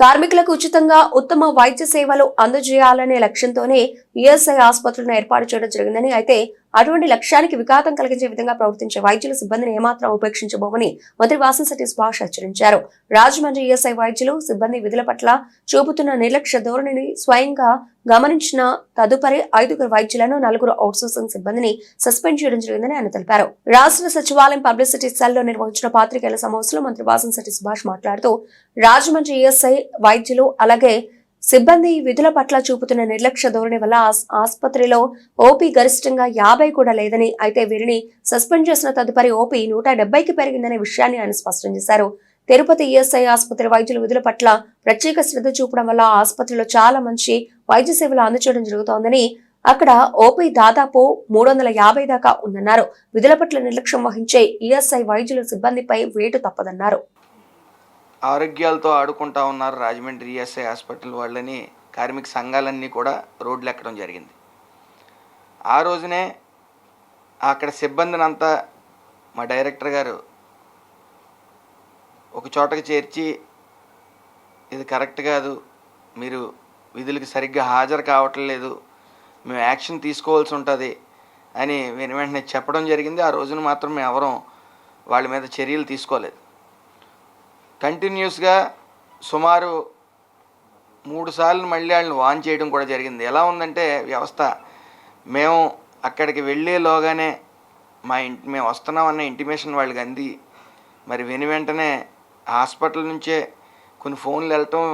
కార్మికులకు ఉచితంగా ఉత్తమ వైద్య సేవలు అందజేయాలనే లక్ష్యంతోనే ఈఎస్ఐ ఆసుపత్రులను ఏర్పాటు చేయడం జరిగిందని, అయితే అటువంటి లక్ష్యానికి విఘాతం కలిగించే విధంగా ప్రవర్తించే వైద్యుల సిబ్బందిని ఏమాత్రం ఉపేక్షించబోమని మంత్రి వాసంశెట్టి సుభాష్ హెచ్చరించారు. రాజమండ్రి ఈఎస్ఐ వైద్యులు సిబ్బంది విధుల పట్ల చూపుతున్న నిర్లక్ష్య ధోరణిని స్వయంగా గమనించిన తదుపరి 5 వైద్యులను 4 అవుట్సోర్సింగ్ సిబ్బందిని సస్పెండ్ చేయడం జరిగిందని ఆయన తెలిపారు. రాష్ట్ర సచివాలయం పబ్లిసిటీ సెల్ లో నిర్వహించిన పాత్రికేయుల సమావేశంలో మంత్రి వాసంశెట్టి సుభాష్ మాట్లాడుతూ, రాజమండ్రి ఈఎస్ఐ వైద్యులు అలాగే సిబ్బంది విధుల పట్ల చూపుతున్న నిర్లక్ష్య ధోరణి వల్ల ఆసుపత్రిలో ఓపీ గరిష్టంగా 50 కూడా లేదని, అయితే వీరిని సస్పెండ్ చేసిన తదుపరి ఓపీ 170కి పెరిగిందనే విషయాన్ని ఆయన స్పష్టం చేశారు. తిరుపతి ఈఎస్ఐ ఆసుపత్రి వైద్యుల విధుల పట్ల ప్రత్యేక శ్రద్ధ చూపడం వల్ల ఆసుపత్రిలో చాలా మంచి వైద్య సేవలు అందజేయడం జరుగుతోందని, అక్కడ ఓపీ దాదాపు 350 దాకా ఉందన్నారు. విధుల పట్ల నిర్లక్ష్యం వహించే ఈఎస్ఐ వైద్యుల సిబ్బందిపై వేటు తప్పదన్నారు. ఆరోగ్యాలతో ఆడుకుంటా ఉన్నారు రాజమండ్రి ఈఎస్ఐ హాస్పిటల్ వాళ్ళని కార్మిక సంఘాలన్నీ కూడా రోడ్లు ఎక్కడం జరిగింది. ఆ రోజునే అక్కడ సిబ్బందిని అంతా మా డైరెక్టర్ గారు ఒక చోటకి చేర్చి, ఇది కరెక్ట్ కాదు, మీరు విధులకు సరిగ్గా హాజరు కావట్లేదు, మేము యాక్షన్ తీసుకోవాల్సి ఉంటుంది అని వెంటనే చెప్పడం జరిగింది. ఆ రోజున మాత్రం మేము ఎవరం వాళ్ళ మీద చర్యలు తీసుకోలేదు. కంటిన్యూస్గా సుమారు 3 సార్లు మళ్ళీ వాళ్ళని వాన్ చేయడం కూడా జరిగింది. ఎలా ఉందంటే వ్యవస్థ, మేము అక్కడికి వెళ్ళేలోగానే మేము వస్తున్నామన్న ఇంటిమేషన్ వాళ్ళకి అంది, మరి వెంటనే హాస్పిటల్ నుంచే కొన్ని ఫోన్లు వెళ్ళటం,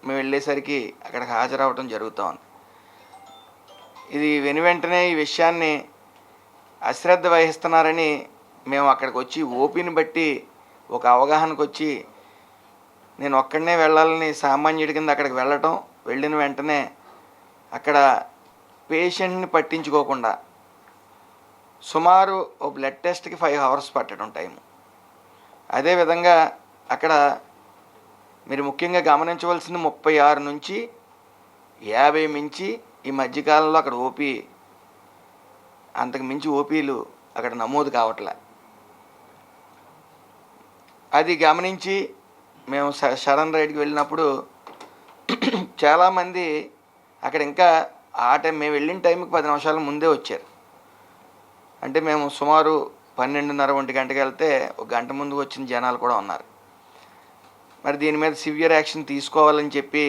మేము వెళ్ళేసరికి అక్కడికి హాజరవటం జరుగుతూ ఉంది. ఇది వెంటనే ఈ విషయాన్ని అశ్రద్ధ వహిస్తున్నారని మేము అక్కడికి వచ్చి ఓపీని బట్టి ఒక అవగాహనకు వచ్చి, నేను ఒక్కడనే వెళ్ళాలని సామాన్యుడి కింద అక్కడికి వెళ్ళటం, వెళ్ళిన వెంటనే అక్కడ పేషెంట్ని పట్టించుకోకుండా సుమారు ఓ బ్లడ్ టెస్ట్కి 5 అవర్స్ పట్టడం టైము. అదేవిధంగా అక్కడ మీరు ముఖ్యంగా గమనించవలసింది 36 నుంచి 50 మించి ఈ మధ్యకాలంలో అక్కడ ఓపీ, అంతకు మించి ఓపీలు అక్కడ నమోదు కావట్లే. అది గమనించి మేము సడన్ రైడ్కి వెళ్ళినప్పుడు చాలామంది అక్కడ ఇంకా మేము వెళ్ళిన టైంకి 10 నిమిషాల ముందే వచ్చారు. అంటే మేము సుమారు 12:30-1 గంటకి వెళ్తే 1 గంట ముందు వచ్చిన జనాలు కూడా ఉన్నారు. మరి దీని మీద సివియర్ యాక్షన్ తీసుకోవాలని చెప్పి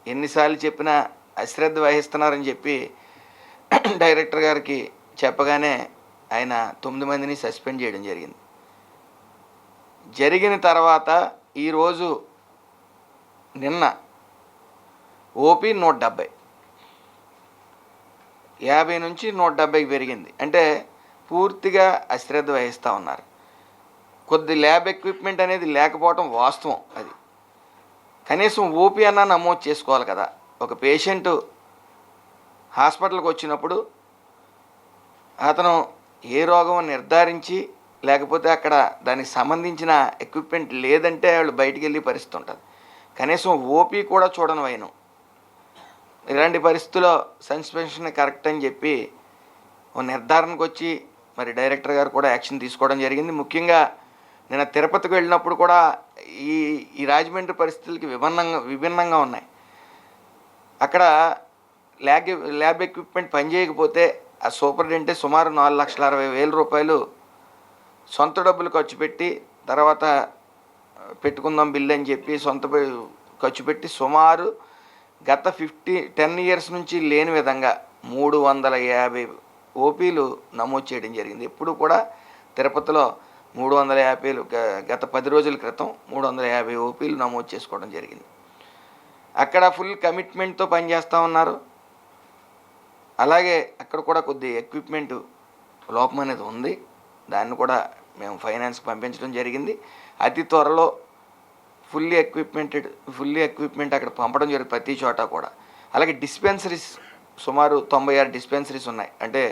ఎన్నిసార్లు చెప్పినా అశ్రద్ధ వహిస్తున్నారని చెప్పి డైరెక్టర్ గారికి చెప్పగానే ఆయన 9 మందిని సస్పెండ్ చేయడం జరిగింది. జరిగిన తర్వాత ఈరోజు నిన్న ఓపీ 170, 50 నుంచి 170కి పెరిగింది. అంటే పూర్తిగా అశ్రద్ధ వహిస్తూ ఉన్నారు. కొద్ది ల్యాబ్ ఎక్విప్మెంట్ అనేది లేకపోవటం వాస్తవం. అది కనీసం ఓపీ అన్నా నమోదు చేసుకోవాలి కదా. ఒక పేషెంటు హాస్పిటల్కి వచ్చినప్పుడు అతను ఏ రోగం నిర్ధారించి, లేకపోతే అక్కడ దానికి సంబంధించిన ఎక్విప్మెంట్ లేదంటే వాళ్ళు బయటికి వెళ్ళే పరిస్థితి ఉంటుంది. కనీసం ఓపీ కూడా చూడని వైను. ఇలాంటి పరిస్థితుల్లో సస్పెన్షన్ కరెక్ట్ అని చెప్పి ఓ నిర్ధారణకు వచ్చి మరి డైరెక్టర్ గారు కూడా యాక్షన్ తీసుకోవడం జరిగింది. ముఖ్యంగా నేను తిరుపతికి వెళ్ళినప్పుడు కూడా ఈ రాజమండ్రి పరిస్థితులకి విభిన్నంగా ఉన్నాయి. అక్కడ ల్యాబ్ ఎక్విప్మెంట్ పనిచేయకపోతే ఆ సూపరింటెండెంట్ సుమారు 4,60,000 రూపాయలు సొంత డబ్బులు ఖర్చు పెట్టి, తర్వాత పెట్టుకుందాం బిల్లు అని చెప్పి సొంత ఖర్చు పెట్టి సుమారు గత 10 ఇయర్స్ నుంచి లేని విధంగా 350 ఓపీలు నమోదు చేయడం జరిగింది. ఎప్పుడు కూడా తిరుపతిలో 350 గత 10 రోజుల క్రితం 350 ఓపీలు నమోదు చేసుకోవడం జరిగింది. అక్కడ ఫుల్ కమిట్మెంట్తో పనిచేస్తూ ఉన్నారు. అలాగే అక్కడ కూడా కొద్ది ఎక్విప్మెంట్ లోపం అనేది ఉంది. దాన్ని కూడా మేము ఫైనాన్స్కి పంపించడం జరిగింది. అతి త్వరలో ఫుల్లీ ఎక్విప్మెంట్ అక్కడ పంపడం జరుగుతుంది ప్రతి చోట కూడా. అలాగే డిస్పెన్సరీస్ సుమారు 96 డిస్పెన్సరీస్ ఉన్నాయి. అంటే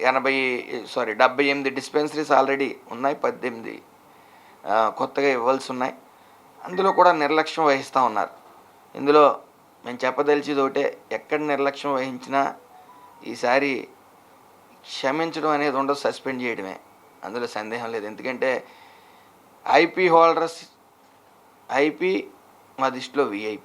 78 డిస్పెన్సరీస్ ఆల్రెడీ ఉన్నాయి, 18 కొత్తగా ఇవ్వాల్సి ఉన్నాయి. అందులో కూడా నిర్లక్ష్యం వహిస్తూ ఉన్నారు. ఇందులో మేము చెప్పదలిచేది ఒకటే, ఎక్కడ నిర్లక్ష్యం వహించినా ఈసారి క్షమించడం అనేది ఉండదు, సస్పెండ్ చేయడమే, అందులో సందేహం లేదు. ఎందుకంటే ఐపీ మా దృష్టిలో విఐపి.